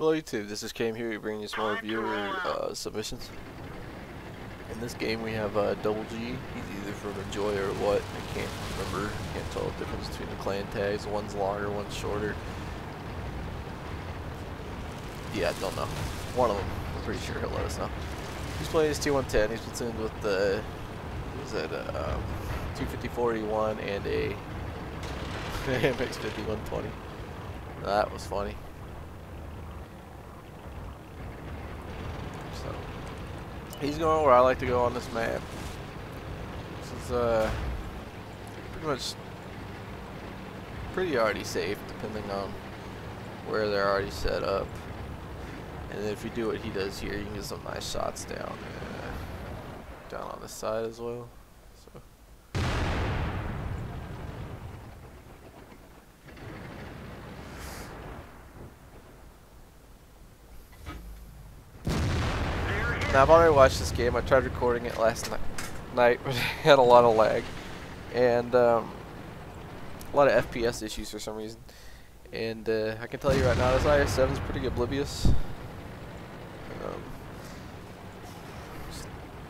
Hello YouTube, this is Cam here. We bring you some more viewer submissions. In this game we have Double G. He's either from Enjoy or what. I can't remember. Can't tell the difference between the clan tags. One's longer, one's shorter. Yeah, I don't know. One of them. I'm pretty sure he'll let us know. He's playing his T110. He's platooned with the T-62A and a MX-5120. That was funny. So he's going where I like to go on this map. This is pretty already safe, depending on where they're already set up. And if you do what he does here, you can get some nice shots down on this side as well. So. Now I've already watched this game. I tried recording it last night, but it had a lot of lag and a lot of FPS issues for some reason. And I can tell you right now, this IS-7 is pretty oblivious.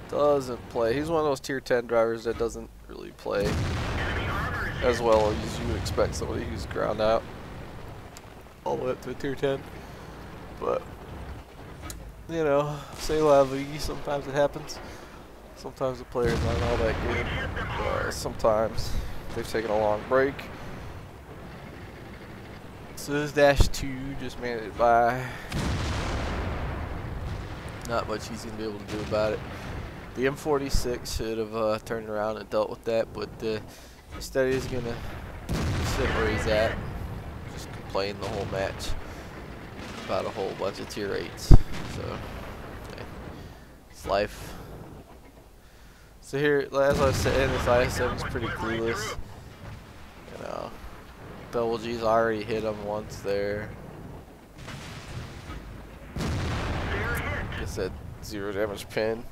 Doesn't play. He's one of those tier 10 drivers that doesn't really play as well as you would expect somebody who's ground out all the way up to a tier 10. But you know, say la vie, sometimes it happens. Sometimes the players aren't all that good. Sometimes they've taken a long break. So this -2 just made it by. Not much he's going to be able to do about it. The M46 should have turned around and dealt with that, but instead he's going to sit where he's at. Just complain the whole match about a whole bunch of tier 8s. So, okay. It's life. So here, as I was saying, this IS-7 is pretty clueless. You know, Double G's already hit him once there. Gets that 0 damage pin.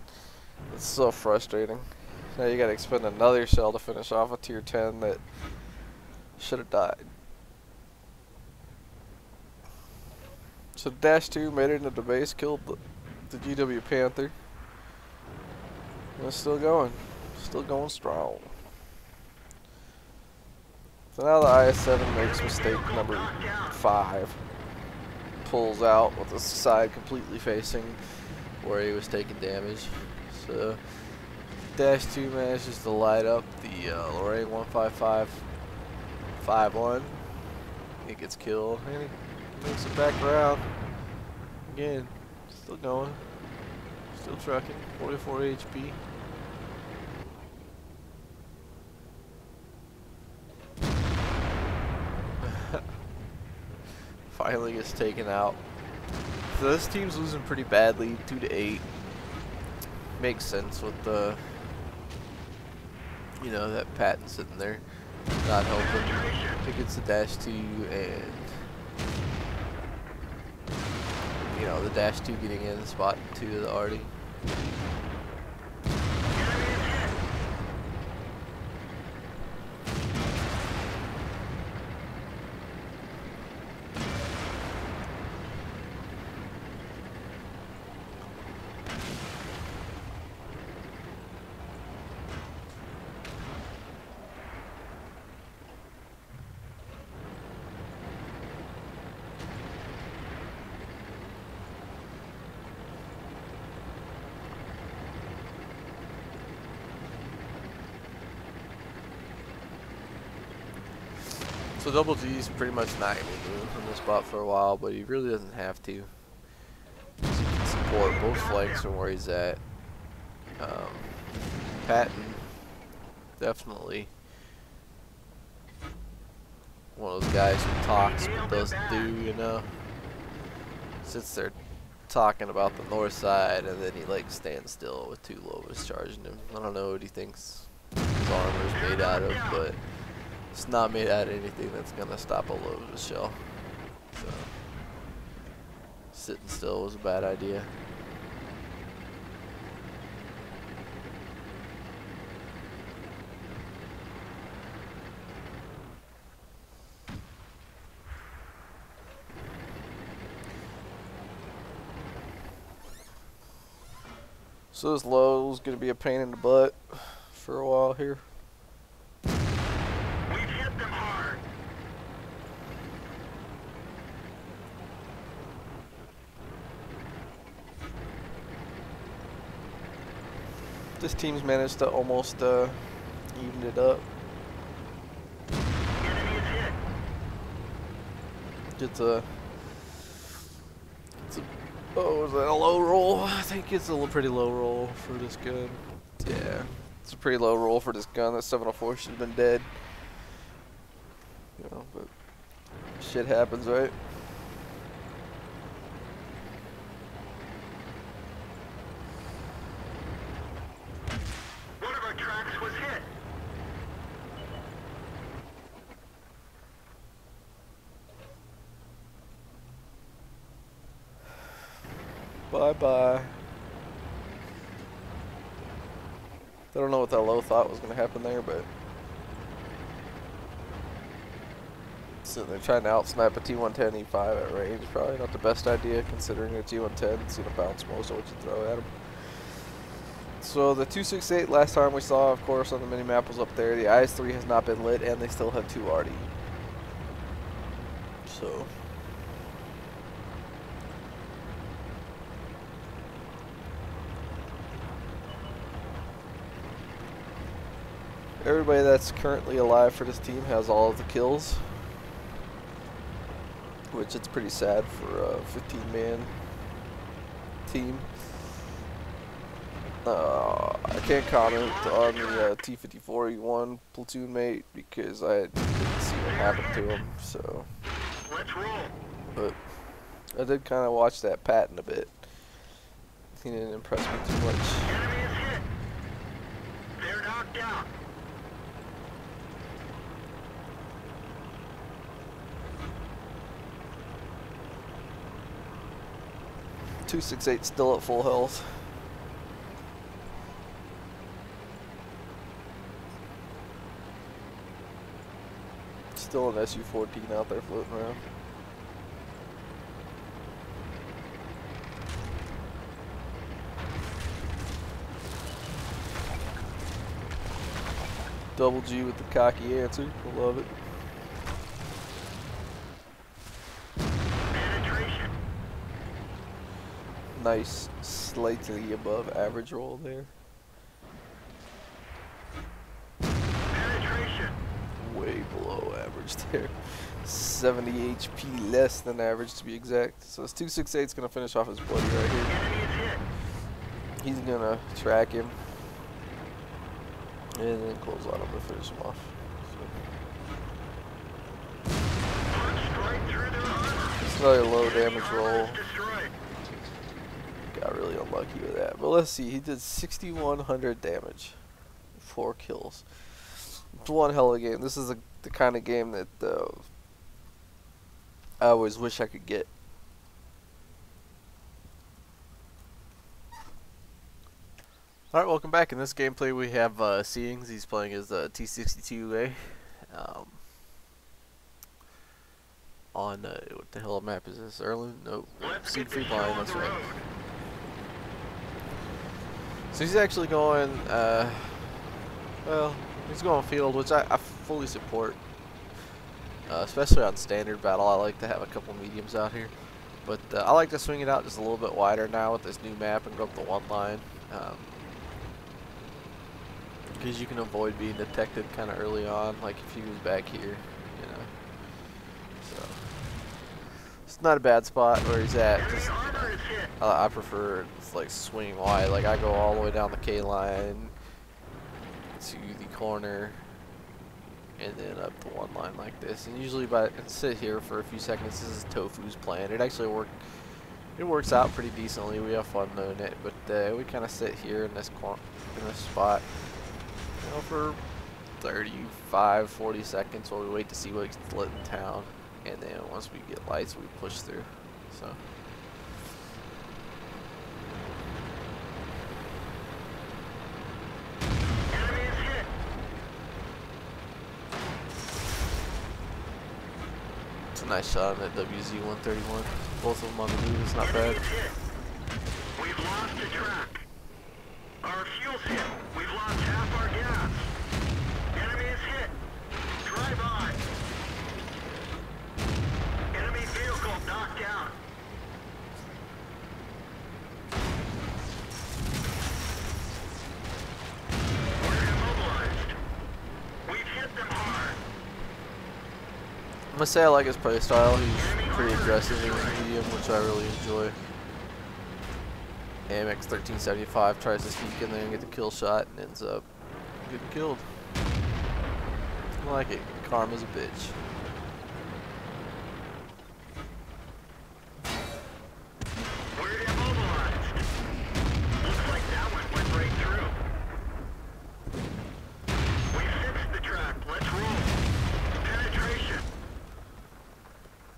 It's so frustrating. Now you gotta expend another shell to finish off a tier 10 that should have died. So -2 made it into the base, killed the GW Panther. And it's still going strong. So now the IS-7 makes mistake number 5. Pulls out with the side completely facing where he was taking damage. So -2 manages to light up the Lorraine 155-51. He gets killed and he makes it back around. Again, still going. Still trucking. 44 HP. Finally gets taken out. So this team's losing pretty badly, 2-8. Makes sense with the, you know, that Patton sitting there not helping. I think it's the -2 and, you know, the -2 getting in, spot 2 of the Artie. So Double G's pretty much not going to move from this spot for a while, but he really doesn't have to. He can support both flanks from where he's at. Patton, definitely one of those guys who talks but doesn't do, you know. Sits there talking about the north side and then he like stands still with 2 Lobas charging him. I don't know what he thinks his armor's made out of, but it's not made out of anything that's gonna stop a Lobas shell. So sitting still was a bad idea. So this low is going to be a pain in the butt for a while here. We've hit them hard. This team's managed to almost even it up. Enemy is hit. Oh, is that a low roll? I think it's a pretty low roll for this gun. Yeah, it's a pretty low roll for this gun. That 704 should have been dead. You know, but shit happens, right? One of our tracks was hit. Bye-bye. I don't know what that low thought was going to happen there, but sitting there trying to outsnipe a T110E5 at range, probably not the best idea considering a T110 is going to bounce most of what you throw at him. So the 268 last time we saw, of course, on the mini-map was up there. The IS-3 has not been lit, and they still have 2 RD. So everybody that's currently alive for this team has all of the kills, which it's pretty sad for a 15-man team. I can't comment on the T-54E1 platoon mate because I didn't see what happened to him. So, Let's roll. but I did kind of watch that Patton a bit. He didn't impress me too much. Enemy is hit. They're knocked out. .268 still at full health. Still an SU-14 out there floating around. Double G with the cocky answer. I love it. Penetration. Nice, slightly above average roll there. Penetration. Way below average there. 70 HP less than average to be exact. So this 268 is going to finish off his buddy right here. Enemy is hit. He's going to track him. And then close on him to finish him off. Punched right through their armor. It's another low damage roll. Armor is destroyed. Got really unlucky with that. But let's see. He did 6,100 damage. 4 kills. It's one hell of a game. This is the kind of game that I always wish I could get. Alright, welcome back. In this gameplay we have Seeings. He's playing as T-62A. On, what the hell map is this? Erlen? Nope. Siegfried Line, that's right. So he's actually going, well, he's going field, which I fully support. Especially on standard battle, I like to have a couple mediums out here. But I like to swing it out just a little bit wider now with this new map and go up the one line. Because you can avoid being detected kind of early on, like if he was back here, you know. So it's not a bad spot where he's at. Just, I prefer it's like swinging wide. Like I go all the way down the K line to the corner, and then up the one line like this. And usually, and sit here for a few seconds. This is Tofu's plan. It actually works out pretty decently. We have fun doing it, but we kind of sit here in this spot. You know, for 35, 40 seconds while we wait to see what gets lit in town, and then once we get lights, we push through. So. Enemy is hit. It's a nice shot on that WZ-131. Both of them on the move. It's not bad. Enemy is hit. We've lost a track. vehicle's hit. We've lost half our gas. Enemy is hit. Drive on. Enemy vehicle knocked down. We're immobilized. We've hit them hard. I'm gonna say I like his play style. He's pretty aggressive in his medium, which I really enjoy. AMX 1375 tries to sneak in there and get the kill shot and ends up getting killed. I like it. Karma's a bitch. We're immobilized. Looks like that one went right through. We fixed the track. Let's roll. Penetration.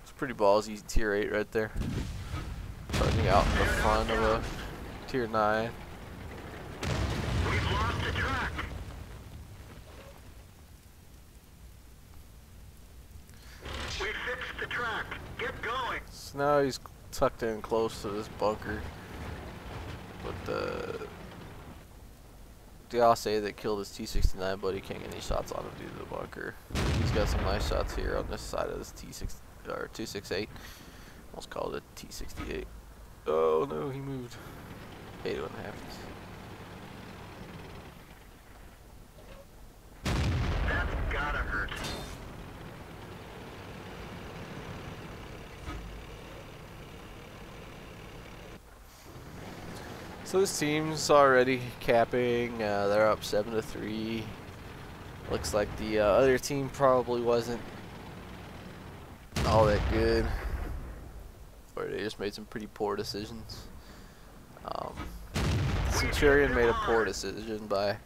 It's pretty ballsy tier 8 right there. Starting out in the front of a tier 9. We've lost the track. We fixed the track. Get going. So now he's tucked in close to this bunker. But the I'll that killed his T-69 buddy can't get any shots on him due to the bunker. He's got some nice shots here on this side of this T-68. Almost called it T-68. Oh no, he moved. Hate it when it happens. That's gotta hurt. So this team's already capping. They're up 7-3. Looks like the other team probably wasn't all that good, or they just made some pretty poor decisions. Centurion made a poor decision by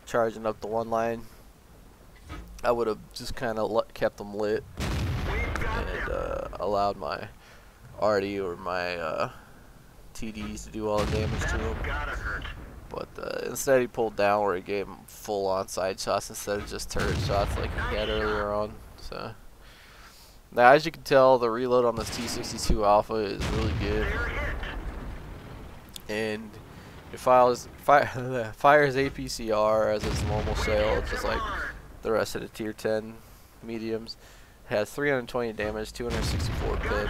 charging up the one line. I would have just kind of kept them lit and allowed my Artie or my TDs to do all the damage to him. But instead he pulled down where he gave him full on side shots instead of just turret shots like he had earlier on. So now, as you can tell, the reload on this T-62 Alpha is really good, and it fires APCR as its normal shell, just like the rest of the tier 10 mediums. It has 320 damage, 264 pin.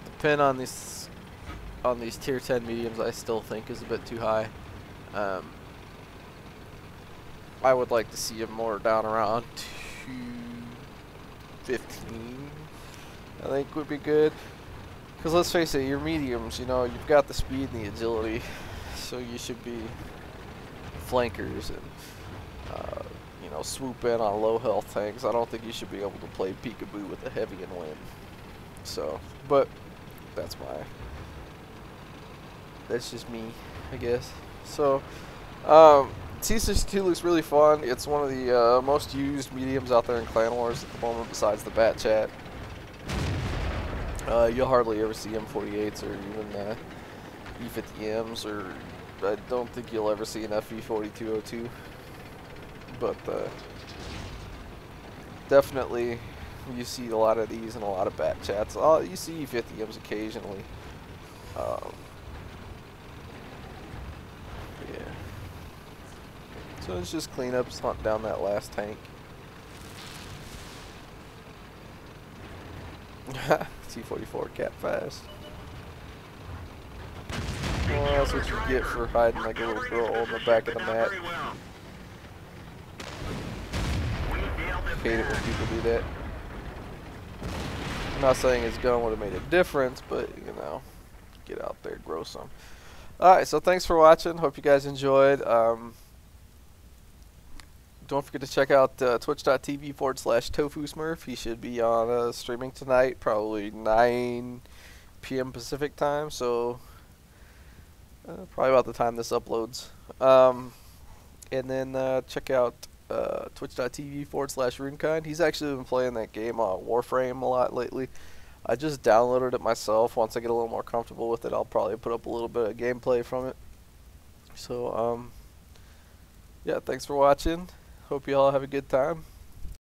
The pin on these tier 10 mediums I still think is a bit too high. I would like to see him more down around 215, I think would be good. Because let's face it, your mediums, you know, you've got the speed and the agility, so you should be flankers and, you know, swoop in on low health tanks. I don't think you should be able to play peekaboo with a heavy and win. So, but that's just me, I guess. So, T-62 looks really fun. It's one of the most used mediums out there in Clan Wars at the moment, besides the Bat Chat. You'll hardly ever see M48s or even E50Ms, or I don't think you'll ever see an FE4202. But definitely you see a lot of these and a lot of Bat Chats. You see E50Ms occasionally. Yeah. So it's just cleanups, hunt down that last tank. T-44 cat fast. Well, that's what you get for hiding like a little girl in the back of the map. Hate it when people do that. I'm not saying his gun would have made a difference, but you know, get out there, grow some. Alright, so thanks for watching. Hope you guys enjoyed. Don't forget to check out twitch.tv/TofuSmurf. He should be on streaming tonight, probably 9 p.m. Pacific time, so probably about the time this uploads. And then check out twitch.tv/RuneKind. He's actually been playing that game Warframe a lot lately. I just downloaded it myself. Once I get a little more comfortable with it, I'll probably put up a little bit of gameplay from it. So, yeah, thanks for watching. Hope you all have a good time.